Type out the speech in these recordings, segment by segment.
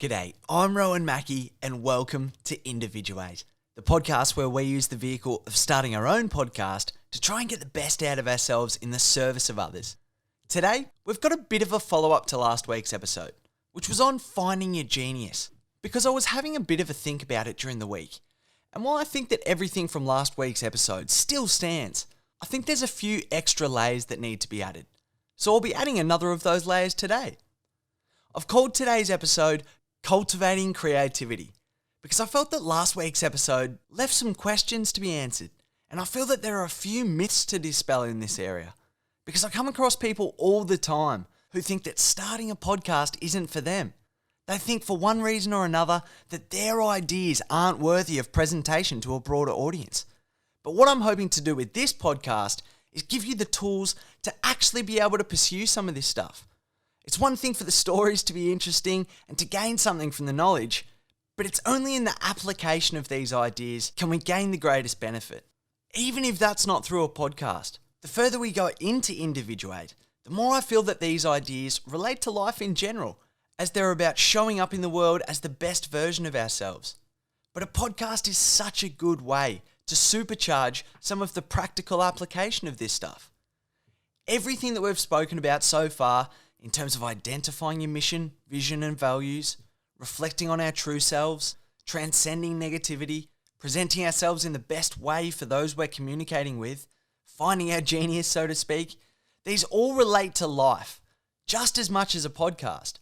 G'day, I'm Rowan Mackey and welcome to Individuate, the podcast where we use the vehicle of starting our own podcast to try and get the best out of ourselves in the service of others. Today, we've got a bit of a follow-up to last week's episode, which was on finding your genius, because I was having a bit of a think about it during the week. And while I think that everything from last week's episode still stands, I think there's a few extra layers that need to be added. So I'll be adding another of those layers today. I've called today's episode Cultivating Creativity because I felt that last week's episode left some questions to be answered, and I feel that there are a few myths to dispel in this area because I come across people all the time who think that starting a podcast isn't for them. They think for one reason or another that their ideas aren't worthy of presentation to a broader audience. But what I'm hoping to do with this podcast is give you the tools to actually be able to pursue some of this stuff. It's one thing for the stories to be interesting and to gain something from the knowledge, but it's only in the application of these ideas can we gain the greatest benefit. Even if that's not through a podcast, the further we go into Individuate, the more I feel that these ideas relate to life in general, as they're about showing up in the world as the best version of ourselves. But a podcast is such a good way to supercharge some of the practical application of this stuff. Everything that we've spoken about so far in terms of identifying your mission, vision and values, reflecting on our true selves, transcending negativity, presenting ourselves in the best way for those we're communicating with, finding our genius, so to speak, these all relate to life, just as much as a podcast.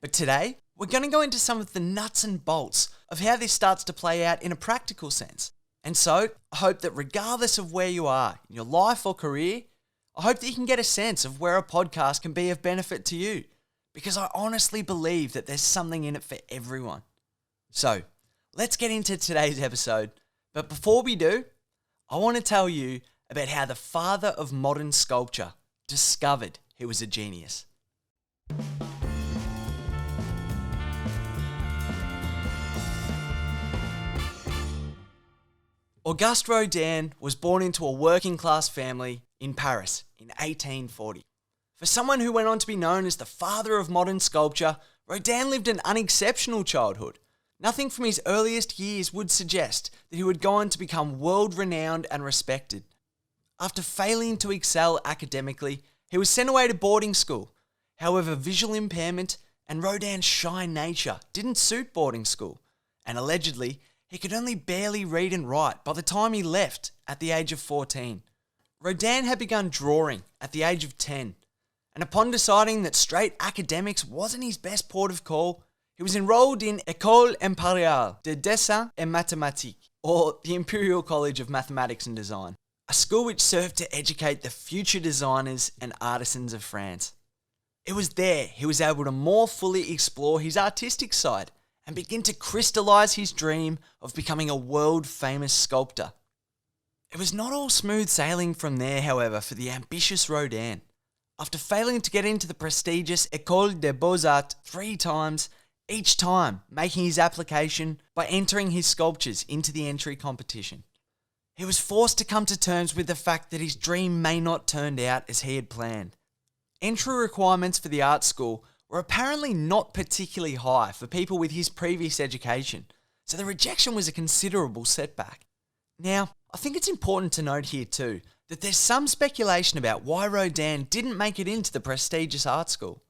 But today, we're going to go into some of the nuts and bolts of how this starts to play out in a practical sense. And so, I hope that regardless of where you are in your life or career, I hope that you can get a sense of where a podcast can be of benefit to you, because I honestly believe that there's something in it for everyone. So, let's get into today's episode. But before we do, I want to tell you about how the father of modern sculpture discovered he was a genius. Auguste Rodin was born into a working-class family in Paris in 1840. For someone who went on to be known as the father of modern sculpture, Rodin lived an unexceptional childhood. Nothing from his earliest years would suggest that he would go on to become world-renowned and respected. After failing to excel academically, he was sent away to boarding school. However, visual impairment and Rodin's shy nature didn't suit boarding school, and allegedly, he could only barely read and write by the time he left at the age of 14. Rodin had begun drawing at the age of 10, and upon deciding that straight academics wasn't his best port of call, he was enrolled in École Impériale de Dessin et Mathématiques, or the Imperial College of Mathematics and Design, a school which served to educate the future designers and artisans of France. It was there he was able to more fully explore his artistic side and begin to crystallize his dream of becoming a world-famous sculptor. It was not all smooth sailing from there, however, for the ambitious Rodin. After failing to get into the prestigious École des Beaux-Arts 3 times, each time making his application by entering his sculptures into the entry competition, he was forced to come to terms with the fact that his dream may not turn out as he had planned. Entry requirements for the art school were apparently not particularly high for people with his previous education, so the rejection was a considerable setback. Now, I think it's important to note here too that there's some speculation about why Rodin didn't make it into the prestigious art school.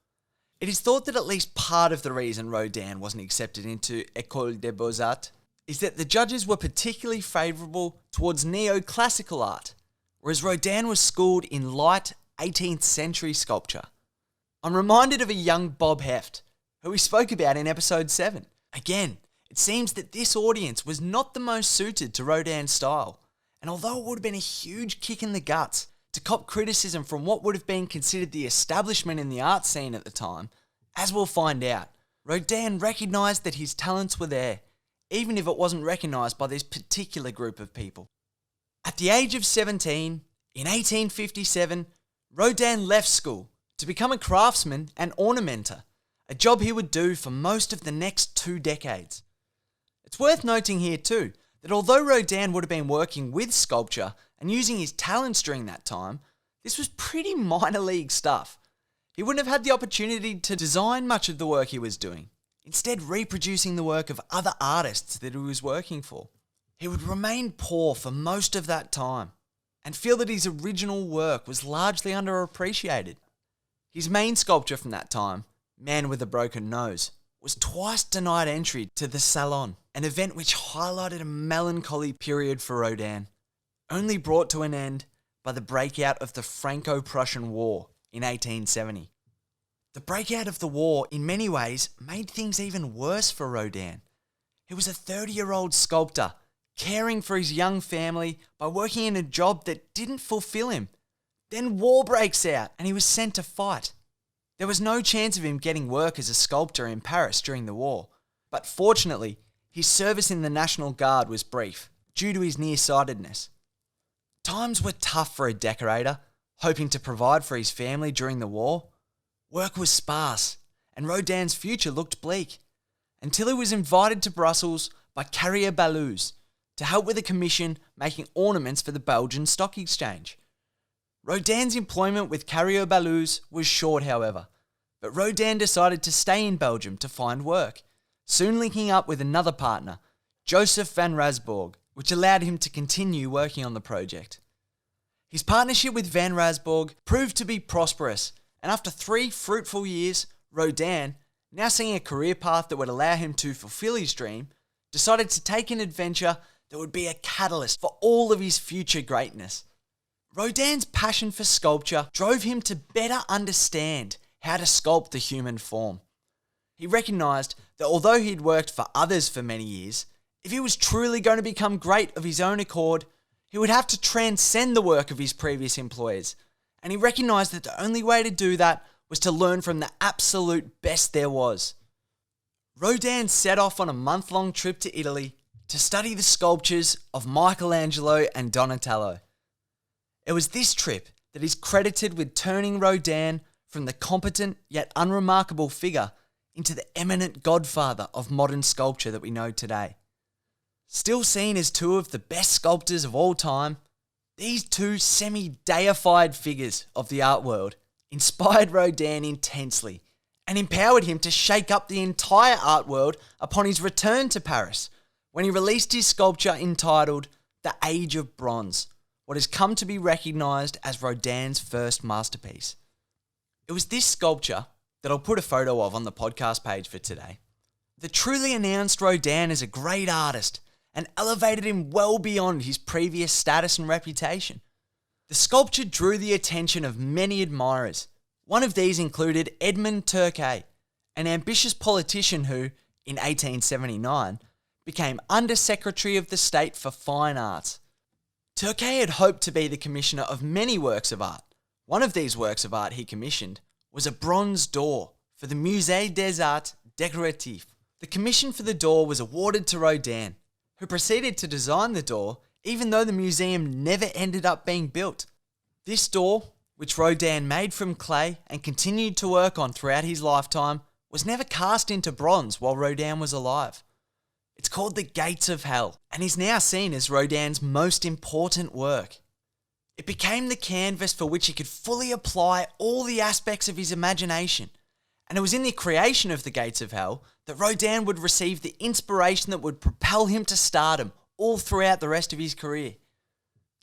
It is thought that at least part of the reason Rodin wasn't accepted into École des Beaux-Arts is that the judges were particularly favourable towards neoclassical art, whereas Rodin was schooled in light 18th century sculpture. I'm reminded of a young Bob Heft, who we spoke about in episode 7. Again, it seems that this audience was not the most suited to Rodin's style, and although it would have been a huge kick in the guts to cop criticism from what would have been considered the establishment in the art scene at the time, as we'll find out, Rodin recognised that his talents were there, even if it wasn't recognised by this particular group of people. At the age of 17, in 1857, Rodin left school to become a craftsman and ornamenter, a job he would do for most of the next 2 decades. It's worth noting here too that although Rodin would have been working with sculpture and using his talents during that time, this was pretty minor league stuff. He wouldn't have had the opportunity to design much of the work he was doing. instead reproducing the work of other artists that he was working for. He would remain poor for most of that time and feel that his original work was largely underappreciated. His main sculpture from that time, Man with a Broken Nose, was twice denied entry to the Salon, an event which highlighted a melancholy period for Rodin, only brought to an end by the breakout of the Franco-Prussian War in 1870. The breakout of the war, in many ways, made things even worse for Rodin. He was a 30-year-old sculptor, caring for his young family by working in a job that didn't fulfill him. Then war breaks out and he was sent to fight. There was no chance of him getting work as a sculptor in Paris during the war, but fortunately, his service in the National Guard was brief, due to his nearsightedness. Times were tough for a decorator, hoping to provide for his family during the war. Work was sparse, and Rodin's future looked bleak, until he was invited to Brussels by Carrier Balouse to help with a commission making ornaments for the Belgian Stock Exchange. Rodin's employment with Carrier Balouse was short, however, but Rodin decided to stay in Belgium to find work, soon linking up with another partner, Joseph van Rasborg, which allowed him to continue working on the project. His partnership with van Rasborg proved to be prosperous, and after 3 fruitful years, Rodin, now seeing a career path that would allow him to fulfill his dream, decided to take an adventure that would be a catalyst for all of his future greatness. Rodin's passion for sculpture drove him to better understand how to sculpt the human form. He recognised that although he'd worked for others for many years, if he was truly going to become great of his own accord, he would have to transcend the work of his previous employers, and he recognised that the only way to do that was to learn from the absolute best there was. Rodin set off on a month-long trip to Italy to study the sculptures of Michelangelo and Donatello. It was this trip that is credited with turning Rodin from the competent yet unremarkable figure into the eminent godfather of modern sculpture that we know today. Still seen as 2 of the best sculptors of all time, these 2 semi-deified figures of the art world inspired Rodin intensely and empowered him to shake up the entire art world upon his return to Paris, when he released his sculpture entitled The Age of Bronze, what has come to be recognised as Rodin's first masterpiece. It was this sculpture, that I'll put a photo of on the podcast page for today, that truly announced Rodin as a great artist and elevated him well beyond his previous status and reputation. The sculpture drew the attention of many admirers. One of these included Edmond Turquet, an ambitious politician who, in 1879, became Under Secretary of the State for Fine Arts. Turquet had hoped to be the commissioner of many works of art. One of these works of art he commissioned was a bronze door for the Musée des Arts Décoratifs. The commission for the door was awarded to Rodin, who proceeded to design the door even though the museum never ended up being built. This door, which Rodin made from clay and continued to work on throughout his lifetime, was never cast into bronze while Rodin was alive. It's called the Gates of Hell and is now seen as Rodin's most important work. It became the canvas for which he could fully apply all the aspects of his imagination, and it was in the creation of the Gates of Hell that Rodin would receive the inspiration that would propel him to stardom all throughout the rest of his career.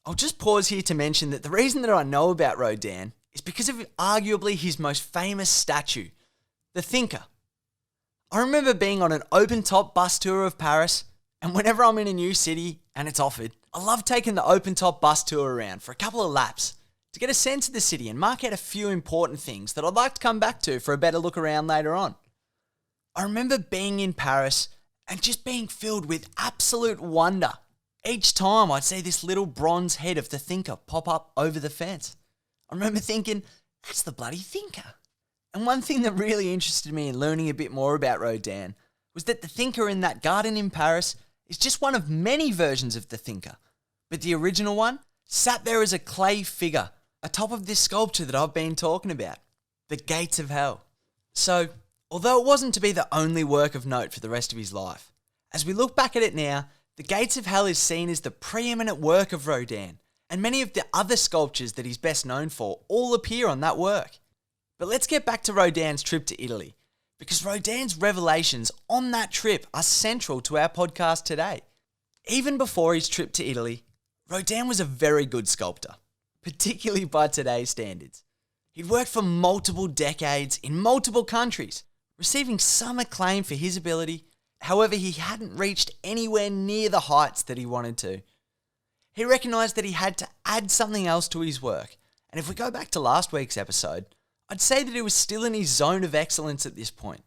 I'll just pause here to mention that the reason that I know about Rodin is because of arguably his most famous statue, the Thinker. I remember being on an open-top bus tour of Paris, and whenever I'm in a new city and it's offered, I love taking the open-top bus tour around for a couple of laps to get a sense of the city and mark out a few important things that I'd like to come back to for a better look around later on. I remember being in Paris and just being filled with absolute wonder each time I'd see this little bronze head of the Thinker pop up over the fence. I remember thinking, that's the bloody Thinker. And one thing that really interested me in learning a bit more about Rodin was that the Thinker in that garden in Paris is just one of many versions of the Thinker. But the original one sat there as a clay figure atop of this sculpture that I've been talking about, the Gates of Hell. So, although it wasn't to be the only work of note for the rest of his life, as we look back at it now, the Gates of Hell is seen as the preeminent work of Rodin, and many of the other sculptures that he's best known for all appear on that work. But let's get back to Rodin's trip to Italy, because Rodin's revelations on that trip are central to our podcast today. Even before his trip to Italy, Rodin was a very good sculptor, particularly by today's standards. He'd worked for multiple decades in multiple countries, receiving some acclaim for his ability. However, he hadn't reached anywhere near the heights that he wanted to. He recognised that he had to add something else to his work, and if we go back to last week's episode, I'd say that he was still in his zone of excellence at this point.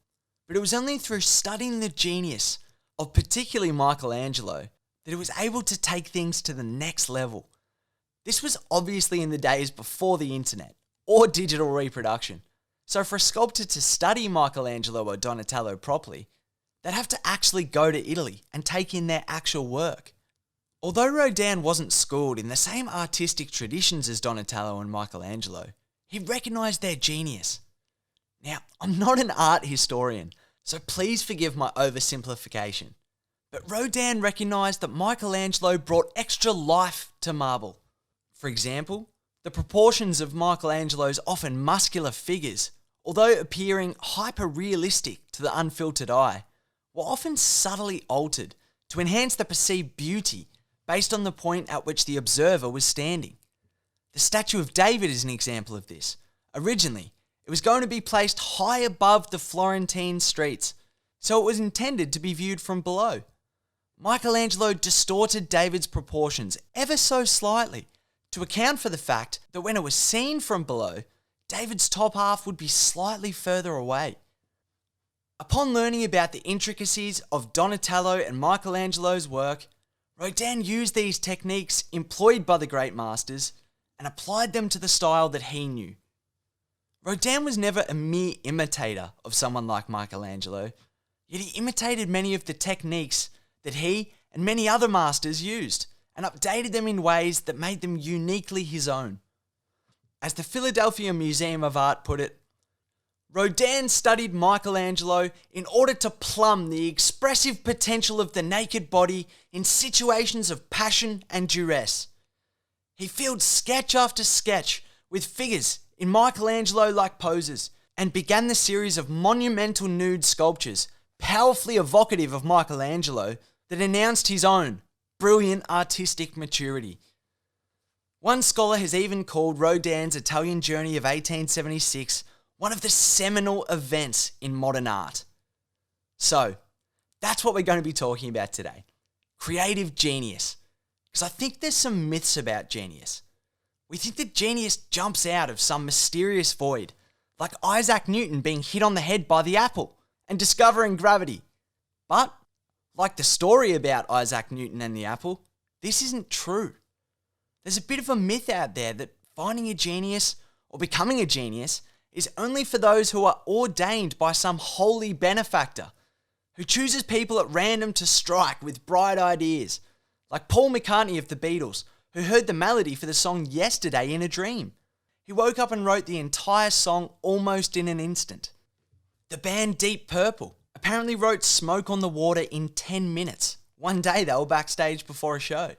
But it was only through studying the genius of particularly Michelangelo that he was able to take things to the next level. This was obviously in the days before the internet or digital reproduction. So for a sculptor to study Michelangelo or Donatello properly, they'd have to actually go to Italy and take in their actual work. Although Rodin wasn't schooled in the same artistic traditions as Donatello and Michelangelo, he recognised their genius. Now, I'm not an art historian, so please forgive my oversimplification. But Rodin recognised that Michelangelo brought extra life to marble. For example, the proportions of Michelangelo's often muscular figures, although appearing hyper-realistic to the unfiltered eye, were often subtly altered to enhance the perceived beauty based on the point at which the observer was standing. The statue of David is an example of this. Originally, it was going to be placed high above the Florentine streets, so it was intended to be viewed from below. Michelangelo distorted David's proportions ever so slightly to account for the fact that when it was seen from below, David's top half would be slightly further away. Upon learning about the intricacies of Donatello and Michelangelo's work, Rodin used these techniques employed by the great masters and applied them to the style that he knew. Rodin was never a mere imitator of someone like Michelangelo, yet he imitated many of the techniques that he and many other masters used and updated them in ways that made them uniquely his own. As the Philadelphia Museum of Art put it, Rodin studied Michelangelo in order to plumb the expressive potential of the naked body in situations of passion and duress. He filled sketch after sketch with figures in Michelangelo-like poses and began the series of monumental nude sculptures, powerfully evocative of Michelangelo, that announced his own brilliant artistic maturity. One scholar has even called Rodin's Italian journey of 1876 one of the seminal events in modern art. So, that's what we're going to be talking about today. Creative genius. Because I think there's some myths about genius. We think that genius jumps out of some mysterious void, like Isaac Newton being hit on the head by the apple and discovering gravity. But, like the story about Isaac Newton and the apple, this isn't true. There's a bit of a myth out there that finding a genius or becoming a genius is only for those who are ordained by some holy benefactor who chooses people at random to strike with bright ideas, like Paul McCartney of the Beatles, who heard the melody for the song Yesterday in a dream. He woke up and wrote the entire song almost in an instant. The band Deep Purple apparently wrote Smoke on the Water in 10 minutes. One day they were backstage before a show.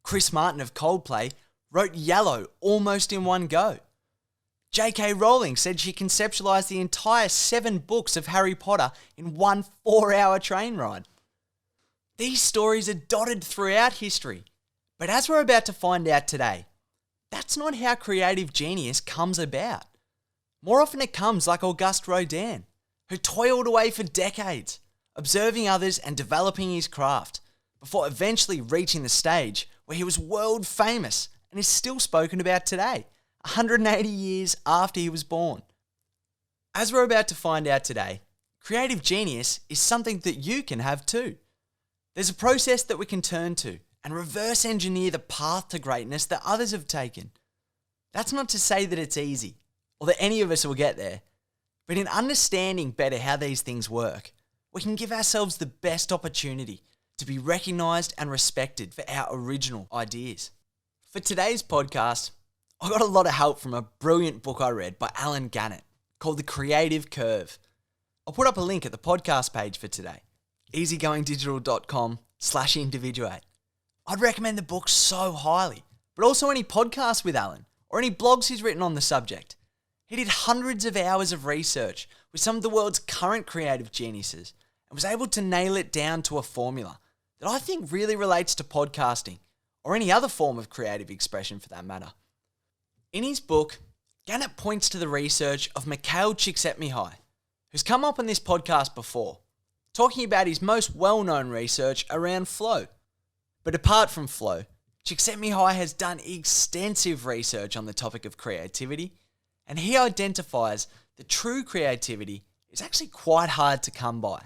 Chris Martin of Coldplay wrote Yellow almost in one go. J.K. Rowling said she conceptualized the entire 7 books of Harry Potter in one 4-hour train ride. These stories are dotted throughout history, but as we're about to find out today, that's not how creative genius comes about. More often it comes like Auguste Rodin, who toiled away for decades, observing others and developing his craft, before eventually reaching the stage where he was world famous and is still spoken about today, 180 years after he was born. As we're about to find out today, creative genius is something that you can have too. There's a process that we can turn to and reverse engineer the path to greatness that others have taken. That's not to say that it's easy, or that any of us will get there, but in understanding better how these things work, we can give ourselves the best opportunity to be recognised and respected for our original ideas. For today's podcast, I got a lot of help from a brilliant book I read by Alan Gannett called The Creative Curve. I'll put up a link at the podcast page for today, easygoingdigital.com/individuate. I'd recommend the book so highly, but also any podcasts with Alan or any blogs he's written on the subject. He did hundreds of hours of research with some of the world's current creative geniuses and was able to nail it down to a formula that I think really relates to podcasting or any other form of creative expression for that matter. In his book, Gannett points to the research of Mikhail Csikszentmihalyi, who's come up on this podcast before, talking about his most well-known research around flow. But apart from flow, Csikszentmihalyi has done extensive research on the topic of creativity, and he identifies that true creativity is actually quite hard to come by.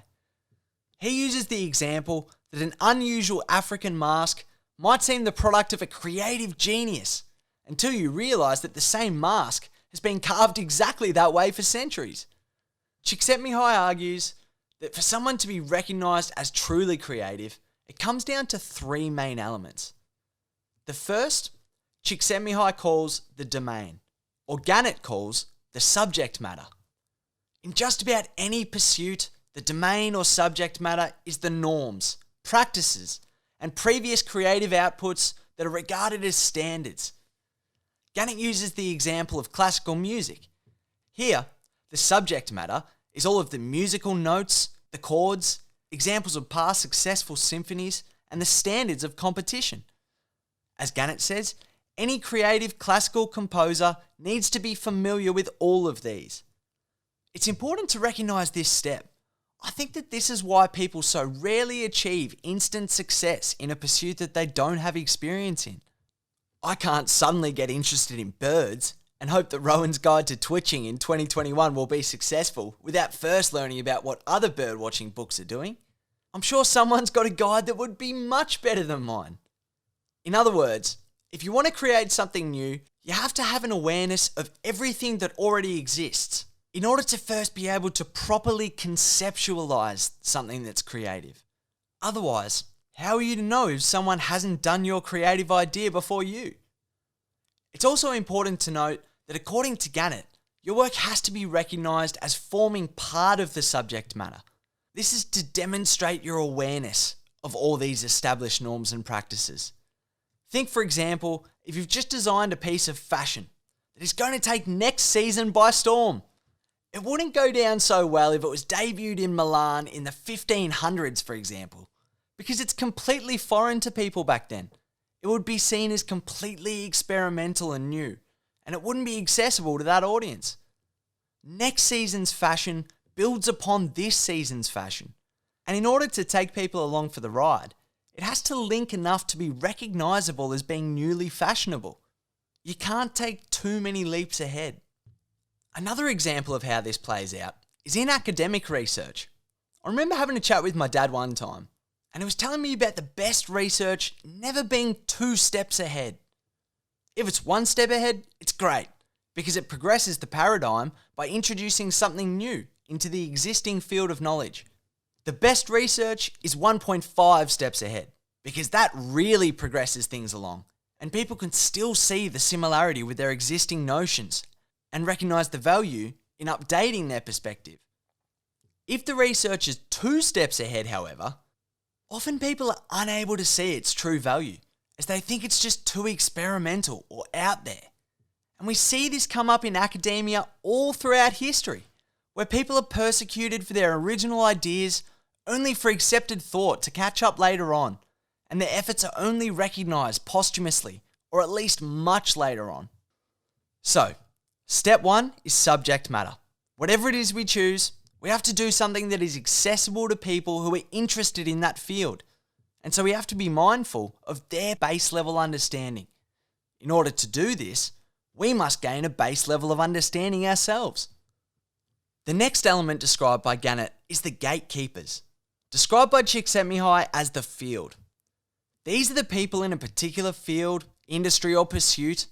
He uses the example that an unusual African mask might seem the product of a creative genius until you realise that the same mask has been carved exactly that way for centuries. Csikszentmihalyi argues that for someone to be recognised as truly creative, it comes down to three main elements. The first, Csikszentmihalyi calls the domain, or Gannett calls the subject matter. In just about any pursuit, the domain or subject matter is the norms, practices, and previous creative outputs that are regarded as standards. Gannett uses the example of classical music. Here, the subject matter is all of the musical notes, the chords, examples of past successful symphonies, and the standards of competition. As Gannett says, any creative classical composer needs to be familiar with all of these. It's important to recognise this step. I think that this is why people so rarely achieve instant success in a pursuit that they don't have experience in. I can't suddenly get interested in birds and hope that Rowan's Guide to Twitching in 2021 will be successful without first learning about what other birdwatching books are doing. I'm sure someone's got a guide that would be much better than mine. In other words, if you want to create something new, you have to have an awareness of everything that already exists in order to first be able to properly conceptualize something that's creative. Otherwise, how are you to know if someone hasn't done your creative idea before you? It's also important to note that according to Gannett, your work has to be recognised as forming part of the subject matter. This is to demonstrate your awareness of all these established norms and practices. Think, for example, if you've just designed a piece of fashion that is going to take next season by storm. It wouldn't go down so well if it was debuted in Milan in the 1500s, for example, because it's completely foreign to people back then. It would be seen as completely experimental and new, and it wouldn't be accessible to that audience. Next season's fashion builds upon this season's fashion, and in order to take people along for the ride, it has to link enough to be recognisable as being newly fashionable. You can't take too many leaps ahead. Another example of how this plays out is in academic research. I remember having a chat with my dad one time, and he was telling me about the best research never being 2 steps ahead. If it's 1 step ahead, it's great, because it progresses the paradigm by introducing something new into the existing field of knowledge. The best research is 1.5 steps ahead, because that really progresses things along, and people can still see the similarity with their existing notions and recognise the value in updating their perspective. If the research is 2 steps ahead, however, often people are unable to see its true value, as they think it's just too experimental or out there. And we see this come up in academia all throughout history, where people are persecuted for their original ideas only for accepted thought to catch up later on, and their efforts are only recognised posthumously, or at least much later on. So, step 1 is subject matter. Whatever it is we choose, we have to do something that is accessible to people who are interested in that field. And so we have to be mindful of their base level understanding. In order to do this, we must gain a base level of understanding ourselves. The next element described by Gannett is the gatekeepers, described by Csikszentmihalyi as the field. These are the people in a particular field, industry or pursuit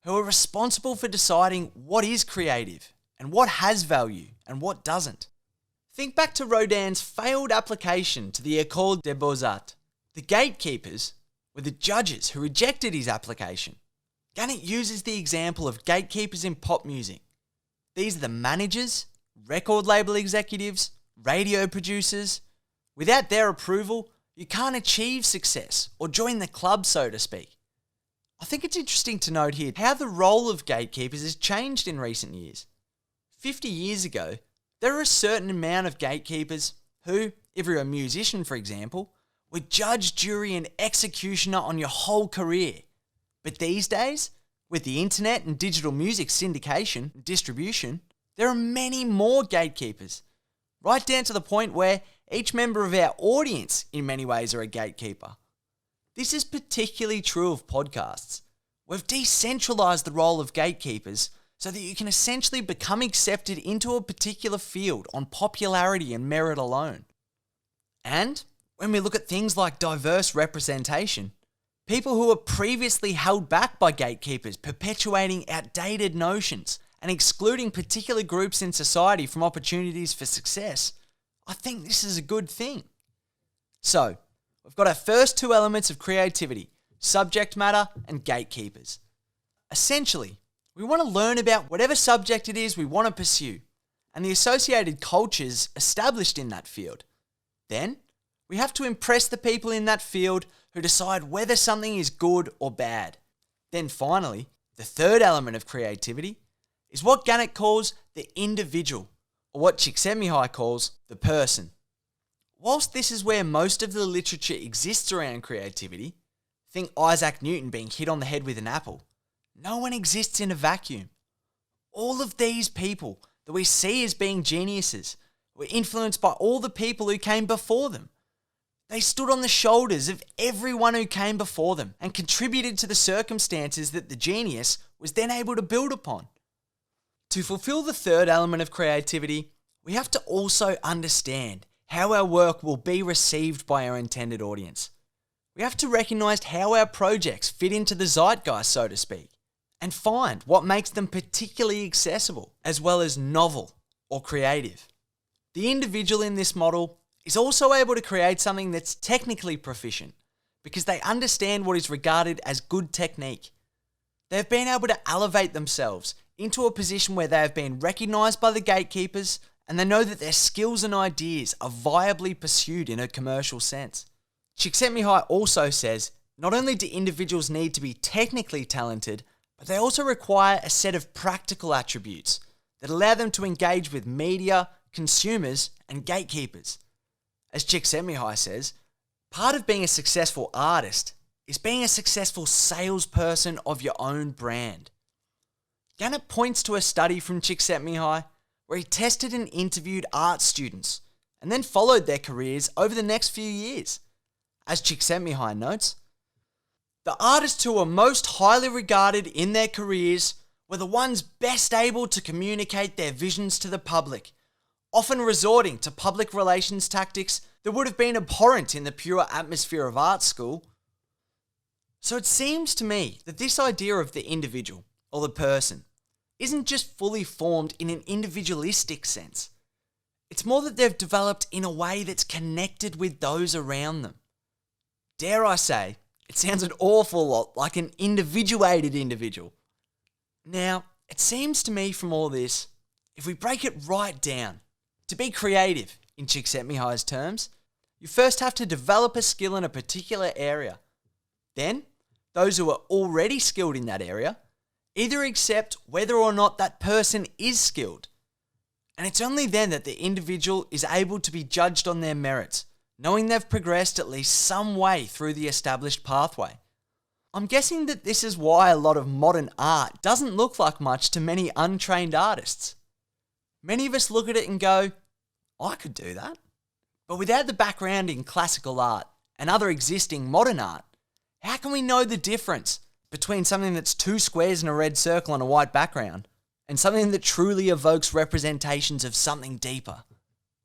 who are responsible for deciding what is creative and what has value and what doesn't. Think back to Rodin's failed application to the École des Beaux-Arts. The gatekeepers were the judges who rejected his application. Gannett uses the example of gatekeepers in pop music. These are the managers, record label executives, radio producers. Without their approval, you can't achieve success or join the club, so to speak. I think it's interesting to note here how the role of gatekeepers has changed in recent years. 50 years ago, There are a certain amount of gatekeepers who, if you're a musician for example, were judge, jury and executioner on your whole career. But these days, with the internet and digital music syndication and distribution, there are many more gatekeepers, right down to the point where each member of our audience in many ways are a gatekeeper. This is particularly true of podcasts. We've decentralized the role of gatekeepers so that you can essentially become accepted into a particular field on popularity and merit alone. And when we look at things like diverse representation, people who were previously held back by gatekeepers perpetuating outdated notions and excluding particular groups in society from opportunities for success, I think this is a good thing. So, we've got our first two elements of creativity: subject matter and gatekeepers. Essentially, we want to learn about whatever subject it is we want to pursue and the associated cultures established in that field. Then, we have to impress the people in that field who decide whether something is good or bad. Then finally, the third element of creativity is what Gannett calls the individual, or what Csikszentmihalyi calls the person. Whilst this is where most of the literature exists around creativity, think Isaac Newton being hit on the head with an apple, no one exists in a vacuum. All of these people that we see as being geniuses were influenced by all the people who came before them. They stood on the shoulders of everyone who came before them and contributed to the circumstances that the genius was then able to build upon. To fulfill the third element of creativity, we have to also understand how our work will be received by our intended audience. We have to recognize how our projects fit into the zeitgeist, so to speak, and find what makes them particularly accessible, as well as novel or creative. The individual in this model is also able to create something that's technically proficient because they understand what is regarded as good technique. They've been able to elevate themselves into a position where they have been recognized by the gatekeepers and they know that their skills and ideas are viably pursued in a commercial sense. Csikszentmihalyi also says not only do individuals need to be technically talented, but they also require a set of practical attributes that allow them to engage with media, consumers, and gatekeepers. As Csikszentmihalyi says, part of being a successful artist is being a successful salesperson of your own brand. Gannett points to a study from Csikszentmihalyi where he tested and interviewed art students and then followed their careers over the next few years. As Csikszentmihalyi notes, the artists who were most highly regarded in their careers were the ones best able to communicate their visions to the public, often resorting to public relations tactics that would have been abhorrent in the pure atmosphere of art school. So it seems to me that this idea of the individual, or the person, isn't just fully formed in an individualistic sense. It's more that they've developed in a way that's connected with those around them. Dare I say, it sounds an awful lot like an individuated individual. Now, it seems to me from all this, if we break it right down, to be creative, in Csikszentmihalyi's terms, you first have to develop a skill in a particular area. Then, those who are already skilled in that area either accept whether or not that person is skilled. And it's only then that the individual is able to be judged on their merits, knowing they've progressed at least some way through the established pathway. I'm guessing that this is why a lot of modern art doesn't look like much to many untrained artists. Many of us look at it and go, I could do that. But without the background in classical art and other existing modern art, how can we know the difference between something that's two squares and a red circle on a white background and something that truly evokes representations of something deeper?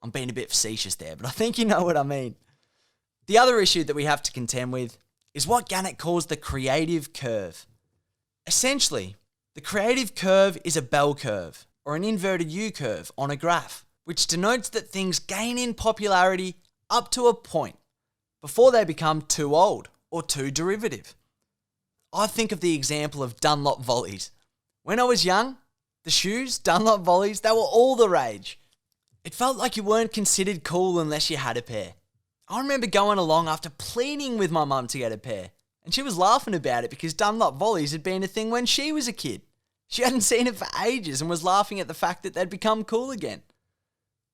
I'm being a bit facetious there, but I think you know what I mean. The other issue that we have to contend with is what Gannett calls the creative curve. Essentially, the creative curve is a bell curve, or an inverted U curve on a graph, which denotes that things gain in popularity up to a point before they become too old or too derivative. I think of the example of Dunlop volleys. When I was young, the shoes, Dunlop volleys, they were all the rage. It felt like you weren't considered cool unless you had a pair. I remember going along after pleading with my mum to get a pair, and she was laughing about it because Dunlop volleys had been a thing when she was a kid. She hadn't seen it for ages and was laughing at the fact that they'd become cool again.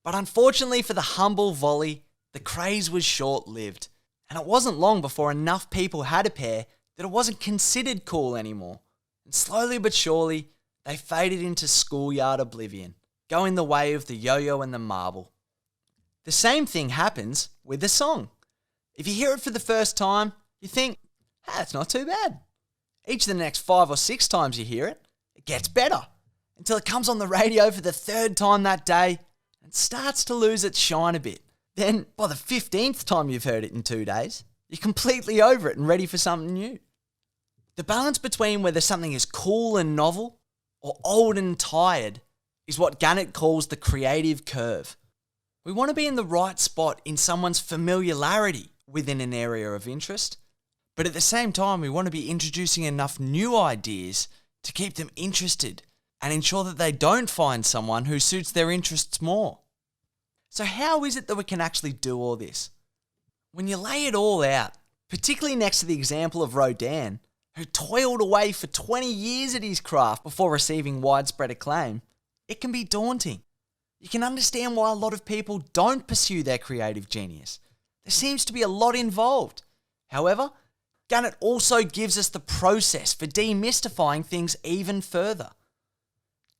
But unfortunately for the humble volley, the craze was short-lived, and it wasn't long before enough people had a pair that it wasn't considered cool anymore. And slowly but surely, they faded into schoolyard oblivion, going the way of the yo-yo and the marble. The same thing happens with a song. If you hear it for the first time, you think, hey, it's not too bad. Each of the next 5 or 6 times you hear it, it gets better, until it comes on the radio for the 3rd time that day and starts to lose its shine a bit. Then, by the 15th time you've heard it in 2 days, you're completely over it and ready for something new. The balance between whether something is cool and novel or old and tired is what Gannett calls the creative curve. We want to be in the right spot in someone's familiarity within an area of interest, but at the same time we want to be introducing enough new ideas to keep them interested and ensure that they don't find someone who suits their interests more. So how is it that we can actually do all this? When you lay it all out, particularly next to the example of Rodin, who toiled away for 20 years at his craft before receiving widespread acclaim, it can be daunting. You can understand why a lot of people don't pursue their creative genius. There seems to be a lot involved. However, Gannett also gives us the process for demystifying things even further.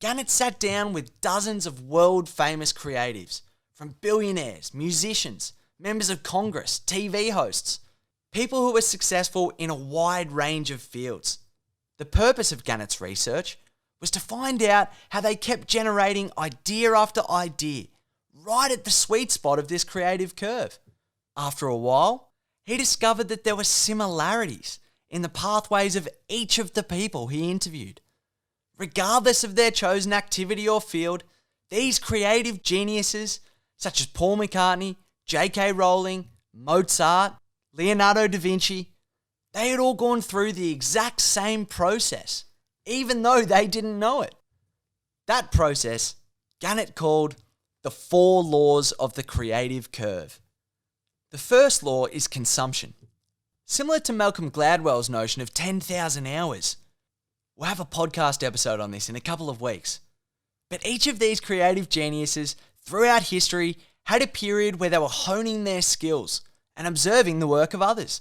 Gannett sat down with dozens of world-famous creatives, from billionaires, musicians, members of Congress, TV hosts, people who were successful in a wide range of fields. The purpose of Gannett's research was to find out how they kept generating idea after idea, right at the sweet spot of this creative curve. After a while, he discovered that there were similarities in the pathways of each of the people he interviewed. Regardless of their chosen activity or field, these creative geniuses, such as Paul McCartney, J.K. Rowling, Mozart, Leonardo da Vinci, they had all gone through the exact same process, even though they didn't know it. That process, Gannett called the 4 laws of the creative curve. The first law is consumption. Similar to Malcolm Gladwell's notion of 10,000 hours. We'll have a podcast episode on this in a couple of weeks. But each of these creative geniuses throughout history had a period where they were honing their skills and observing the work of others,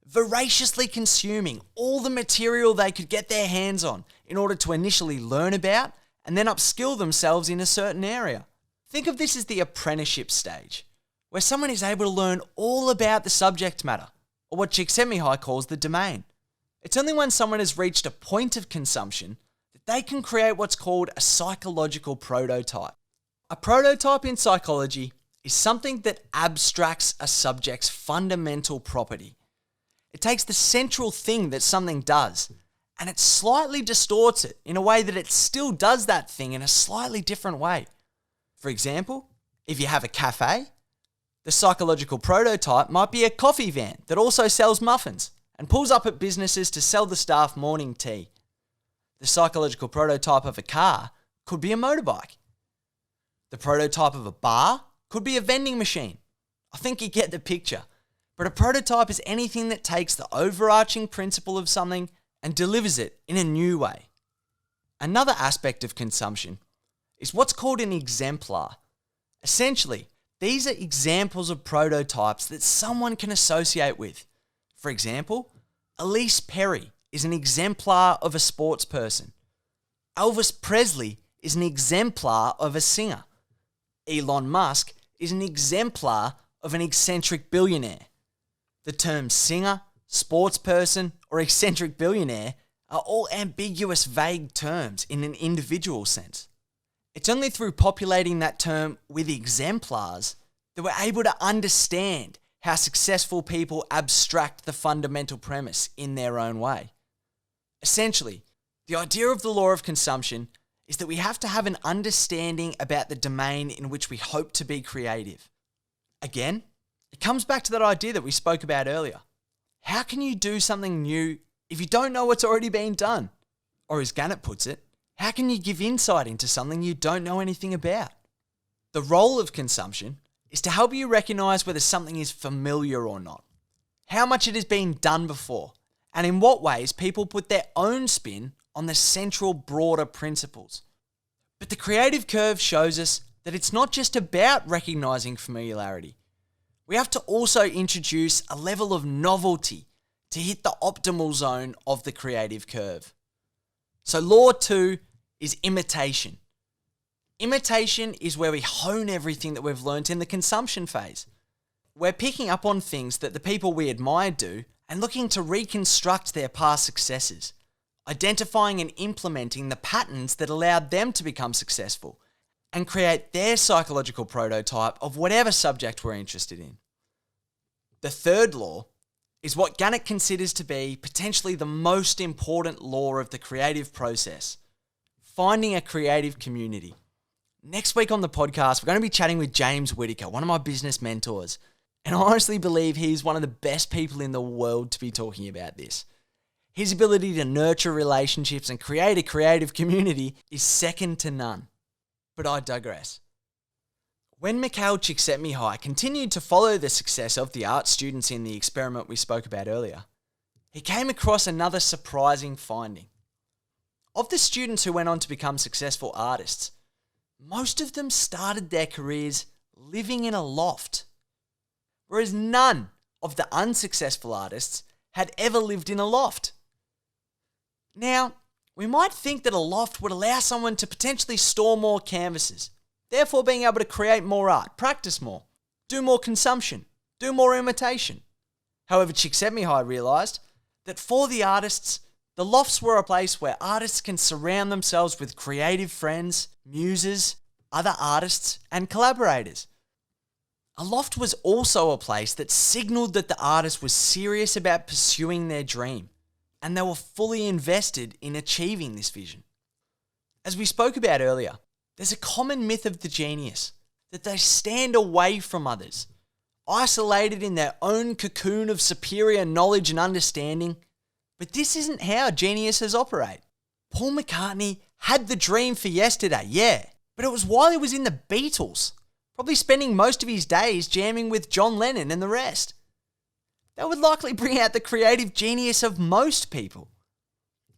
voraciously consuming all the material they could get their hands on in order to initially learn about and then upskill themselves in a certain area. Think of this as the apprenticeship stage, where someone is able to learn all about the subject matter, or what Csikszentmihalyi calls the domain. It's only when someone has reached a point of consumption that they can create what's called a psychological prototype. A prototype in psychology is something that abstracts a subject's fundamental property. It takes the central thing that something does, and it slightly distorts it in a way that it still does that thing in a slightly different way. For example, if you have a cafe, the psychological prototype might be a coffee van that also sells muffins and pulls up at businesses to sell the staff morning tea. The psychological prototype of a car could be a motorbike. The prototype of a bar could be a vending machine. I think you get the picture. But a prototype is anything that takes the overarching principle of something and delivers it in a new way. Another aspect of consumption is what's called an exemplar. Essentially, these are examples of prototypes that someone can associate with. For example, Elise Perry is an exemplar of a sports person. Elvis Presley is an exemplar of a singer. Elon Musk is an exemplar of an eccentric billionaire. The terms singer, sports person, or eccentric billionaire are all ambiguous, vague terms in an individual sense. It's only through populating that term with exemplars that we're able to understand how successful people abstract the fundamental premise in their own way. Essentially, the idea of the law of consumption is that we have to have an understanding about the domain in which we hope to be creative. Again, it comes back to that idea that we spoke about earlier. How can you do something new if you don't know what's already been done? Or as Gannett puts it, how can you give insight into something you don't know anything about? The role of consumption is to help you recognize whether something is familiar or not, how much it has been done before, and in what ways people put their own spin on the central broader principles. But the creative curve shows us that it's not just about recognizing familiarity. We have to also introduce a level of novelty to hit the optimal zone of the creative curve. So law 2 is imitation. Imitation is where we hone everything that we've learnt in the consumption phase. We're picking up on things that the people we admire do and looking to reconstruct their past successes, identifying and implementing the patterns that allowed them to become successful and create their psychological prototype of whatever subject we're interested in. The third law is what Gannett considers to be potentially the most important law of the creative process: finding a creative community. Next week on the podcast, we're going to be chatting with James Whitaker, one of my business mentors. And I honestly believe he's one of the best people in the world to be talking about this. His ability to nurture relationships and create a creative community is second to none. But I digress. When Mikhail Csikszentmihalyi continued to follow the success of the art students in the experiment we spoke about earlier, he came across another surprising finding. Of the students who went on to become successful artists, most of them started their careers living in a loft, whereas none of the unsuccessful artists had ever lived in a loft. Now, we might think that a loft would allow someone to potentially store more canvases, therefore being able to create more art, practice more, do more consumption, do more imitation. However, Csikszentmihalyi realised that for the artists, the lofts were a place where artists can surround themselves with creative friends, muses, other artists, and collaborators. A loft was also a place that signalled that the artist was serious about pursuing their dream, and they were fully invested in achieving this vision. As we spoke about earlier, there's a common myth of the genius, that they stand away from others, isolated in their own cocoon of superior knowledge and understanding. But this isn't how geniuses operate. Paul McCartney had the dream for yesterday, yeah, but it was while he was in the Beatles, probably spending most of his days jamming with John Lennon and the rest. That would likely bring out the creative genius of most people.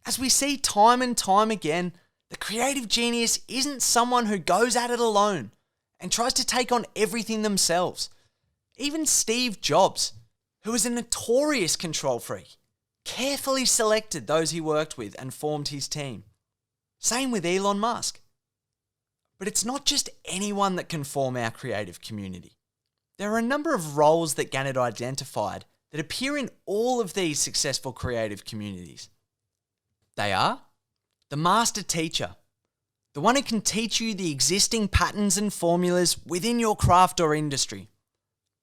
As we see time and time again, the creative genius isn't someone who goes at it alone and tries to take on everything themselves. Even Steve Jobs, who was a notorious control freak, carefully selected those he worked with and formed his team. Same with Elon Musk. But it's not just anyone that can form our creative community. There are a number of roles that Gannett identified that appear in all of these successful creative communities. They are the master teacher, the one who can teach you the existing patterns and formulas within your craft or industry.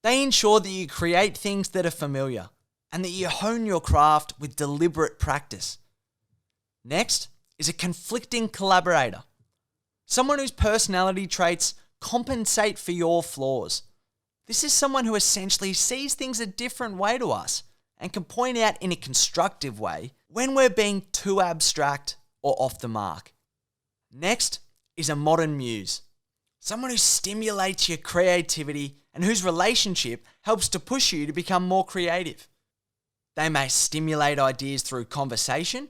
They ensure that you create things that are familiar and that you hone your craft with deliberate practice. Next is a conflicting collaborator, someone whose personality traits compensate for your flaws. This is someone who essentially sees things a different way to us and can point out in a constructive way when we're being too abstract or off the mark. Next is a modern muse, someone who stimulates your creativity and whose relationship helps to push you to become more creative. They may stimulate ideas through conversation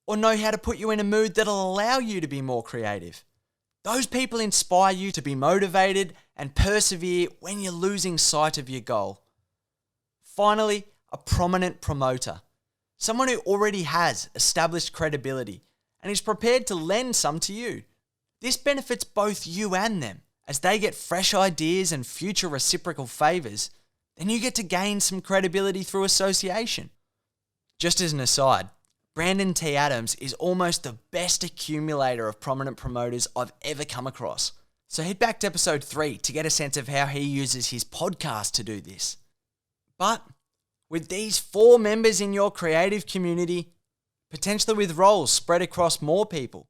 or know how to put you in a mood that'll allow you to be more creative. Those people inspire you to be motivated and persevere when you're losing sight of your goal. Finally, a prominent promoter, someone who already has established credibility and is prepared to lend some to you. This benefits both you and them, as they get fresh ideas and future reciprocal favours. Then you get to gain some credibility through association. Just as an aside, Brandon T. Adams is almost the best accumulator of prominent promoters I've ever come across. So head back to episode 3 to get a sense of how he uses his podcast to do this. But with these 4 members in your creative community, potentially with roles spread across more people,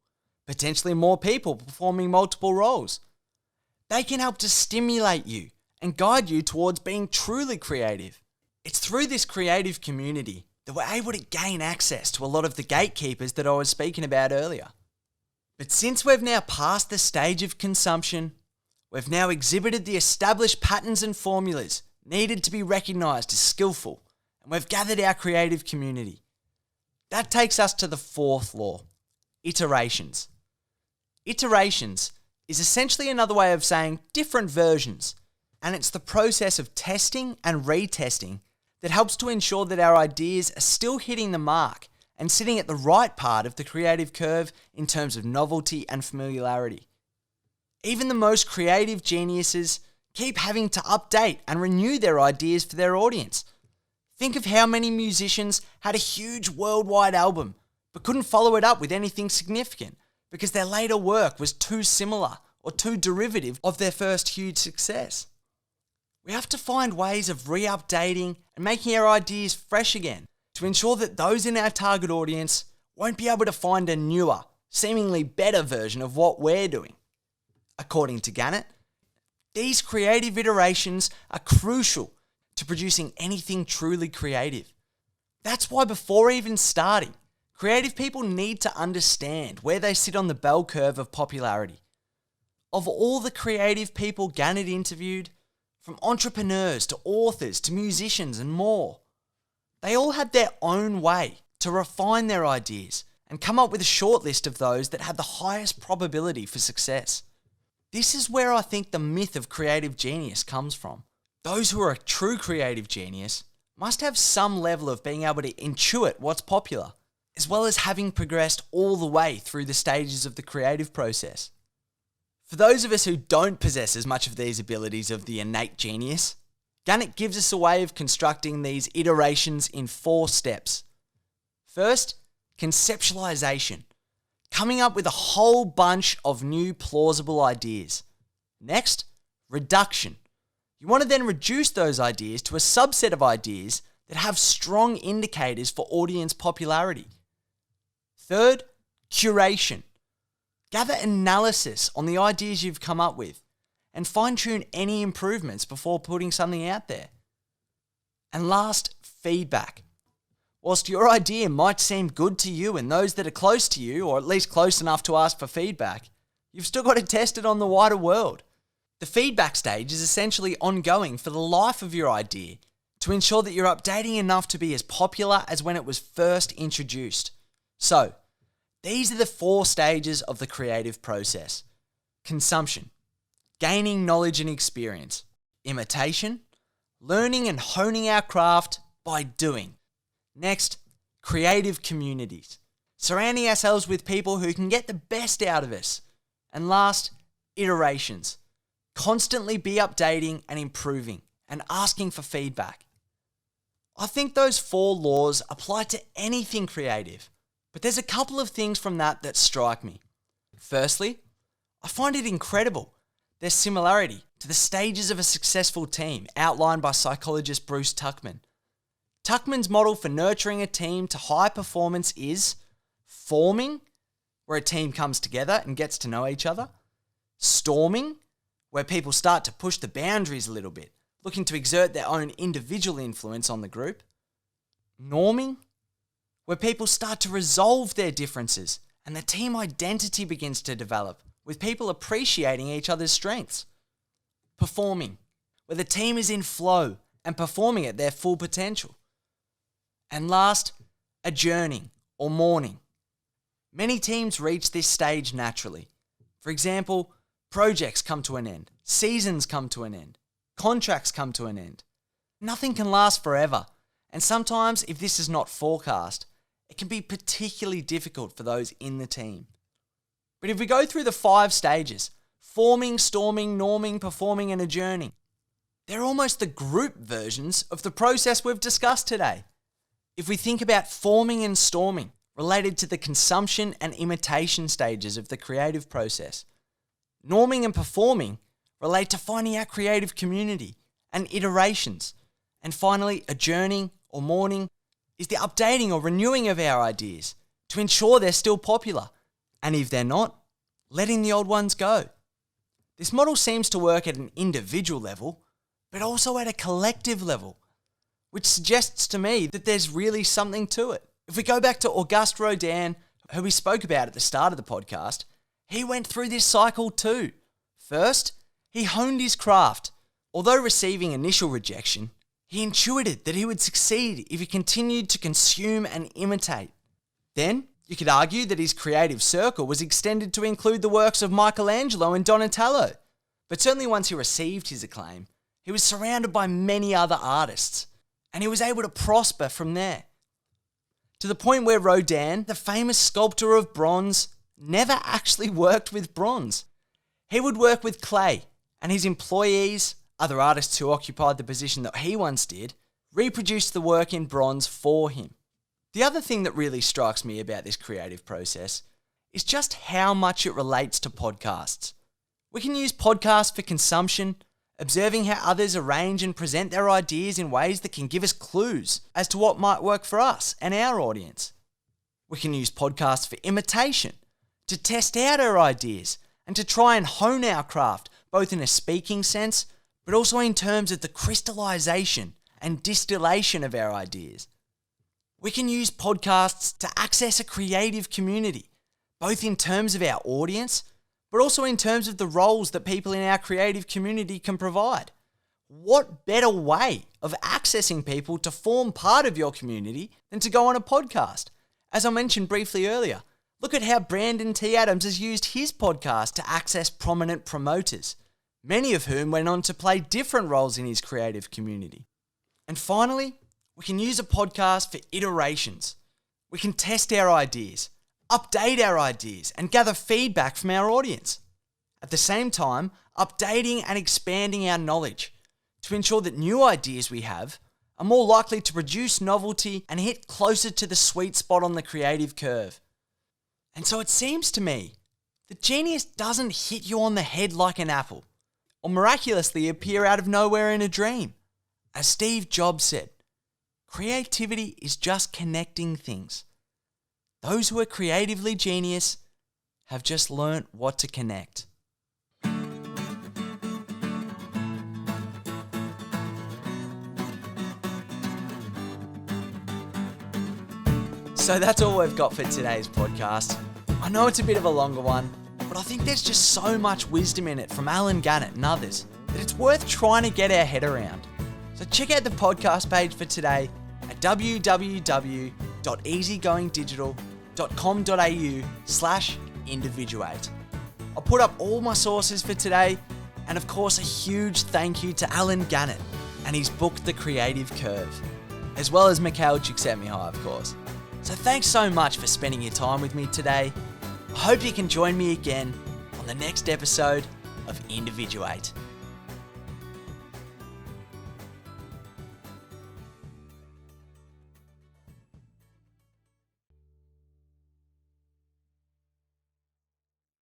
potentially more people performing multiple roles, they can help to stimulate you and guide you towards being truly creative. It's through this creative community that we're able to gain access to a lot of the gatekeepers that I was speaking about earlier. But since we've now passed the stage of consumption, we've now exhibited the established patterns and formulas needed to be recognised as skillful, and we've gathered our creative community. That takes us to the 4th law, iterations. Iterations is essentially another way of saying different versions. And it's the process of testing and retesting that helps to ensure that our ideas are still hitting the mark and sitting at the right part of the creative curve in terms of novelty and familiarity. Even the most creative geniuses keep having to update and renew their ideas for their audience. Think of how many musicians had a huge worldwide album but couldn't follow it up with anything significant because their later work was too similar or too derivative of their first huge success. We have to find ways of re-updating and making our ideas fresh again to ensure that those in our target audience won't be able to find a newer, seemingly better version of what we're doing. According to Gannett, these creative iterations are crucial to producing anything truly creative. That's why before even starting, creative people need to understand where they sit on the bell curve of popularity. Of all the creative people Gannett interviewed, from entrepreneurs to authors to musicians and more, they all had their own way to refine their ideas and come up with a short list of those that had the highest probability for success. This is where I think the myth of creative genius comes from. Those who are a true creative genius must have some level of being able to intuit what's popular, as well as having progressed all the way through the stages of the creative process. For those of us who don't possess as much of these abilities of the innate genius, Gannett gives us a way of constructing these iterations in 4 steps. First, conceptualization. Coming up with a whole bunch of new plausible ideas. Next, reduction. You want to then reduce those ideas to a subset of ideas that have strong indicators for audience popularity. Third, curation. Gather analysis on the ideas you've come up with and fine-tune any improvements before putting something out there. And last, feedback. Whilst your idea might seem good to you and those that are close to you, or at least close enough to ask for feedback, you've still got to test it on the wider world. The feedback stage is essentially ongoing for the life of your idea to ensure that you're updating enough to be as popular as when it was first introduced. So, these are the 4 stages of the creative process. Consumption, gaining knowledge and experience. Imitation, learning and honing our craft by doing. Next, creative communities, surrounding ourselves with people who can get the best out of us. And last, iterations, constantly be updating and improving and asking for feedback. I think those 4 laws apply to anything creative, but there's a couple of things from that strike me. Firstly, I find it incredible, their similarity to the stages of a successful team outlined by psychologist Bruce Tuckman. Tuckman's model for nurturing a team to high performance is forming, where a team comes together and gets to know each other. Storming, where people start to push the boundaries a little bit, looking to exert their own individual influence on the group. Norming, where people start to resolve their differences and the team identity begins to develop, with people appreciating each other's strengths. Performing, where the team is in flow and performing at their full potential. And last, adjourning or mourning. Many teams reach this stage naturally. For example, projects come to an end, seasons come to an end, contracts come to an end. Nothing can last forever, and sometimes if this is not forecast, it can be particularly difficult for those in the team. But if we go through the 5 stages, forming, storming, norming, performing, and adjourning, they're almost the group versions of the process we've discussed today. If we think about forming and storming related to the consumption and imitation stages of the creative process, norming and performing relate to finding our creative community and iterations, and finally adjourning or mourning is the updating or renewing of our ideas to ensure they're still popular, and if they're not, letting the old ones go. This model seems to work at an individual level, but also at a collective level, which suggests to me that there's really something to it. If we go back to Auguste Rodin, who we spoke about at the start of the podcast, he went through this cycle too. First, he honed his craft. Although receiving initial rejection, he intuited that he would succeed if he continued to consume and imitate. Then, You could argue that his creative circle was extended to include the works of Michelangelo and Donatello. But certainly once he received his acclaim, he was surrounded by many other artists, and he was able to prosper from there. To the point where Rodin, the famous sculptor of bronze, never actually worked with bronze. He would work with clay, and his employees, other artists who occupied the position that he once did, reproduced the work in bronze for him. The other thing that really strikes me about this creative process is just how much it relates to podcasts. We can use podcasts for consumption, observing how others arrange and present their ideas in ways that can give us clues as to what might work for us and our audience. We can use podcasts for imitation, to test out our ideas and to try and hone our craft, both in a speaking sense, but also in terms of the crystallization and distillation of our ideas. We can use podcasts to access a creative community, both in terms of our audience, but also in terms of the roles that people in our creative community can provide. What better way of accessing people to form part of your community than to go on a podcast? As I mentioned briefly earlier, look at how Brandon T. Adams has used his podcast to access prominent promoters, many of whom went on to play different roles in his creative community. And finally, we can use a podcast for iterations. We can test our ideas, update our ideas, and gather feedback from our audience. At the same time, updating and expanding our knowledge to ensure that new ideas we have are more likely to produce novelty and hit closer to the sweet spot on the creative curve. And so it seems to me that genius doesn't hit you on the head like an apple, or miraculously appear out of nowhere in a dream. As Steve Jobs said, creativity is just connecting things. Those who are creatively genius have just learnt what to connect. So that's all we've got for today's podcast. I know it's a bit of a longer one, but I think there's just so much wisdom in it from Alan Gannett and others that it's worth trying to get our head around. So check out the podcast page for today at www.easygoingdigital.com.au/individuate. I'll put up all my sources for today, and of course a huge thank you to Alan Gannett and his book The Creative Curve, as well as Mikhail Csikszentmihalyi, of course. So thanks so much for spending your time with me today. I hope you can join me again on the next episode of Individuate.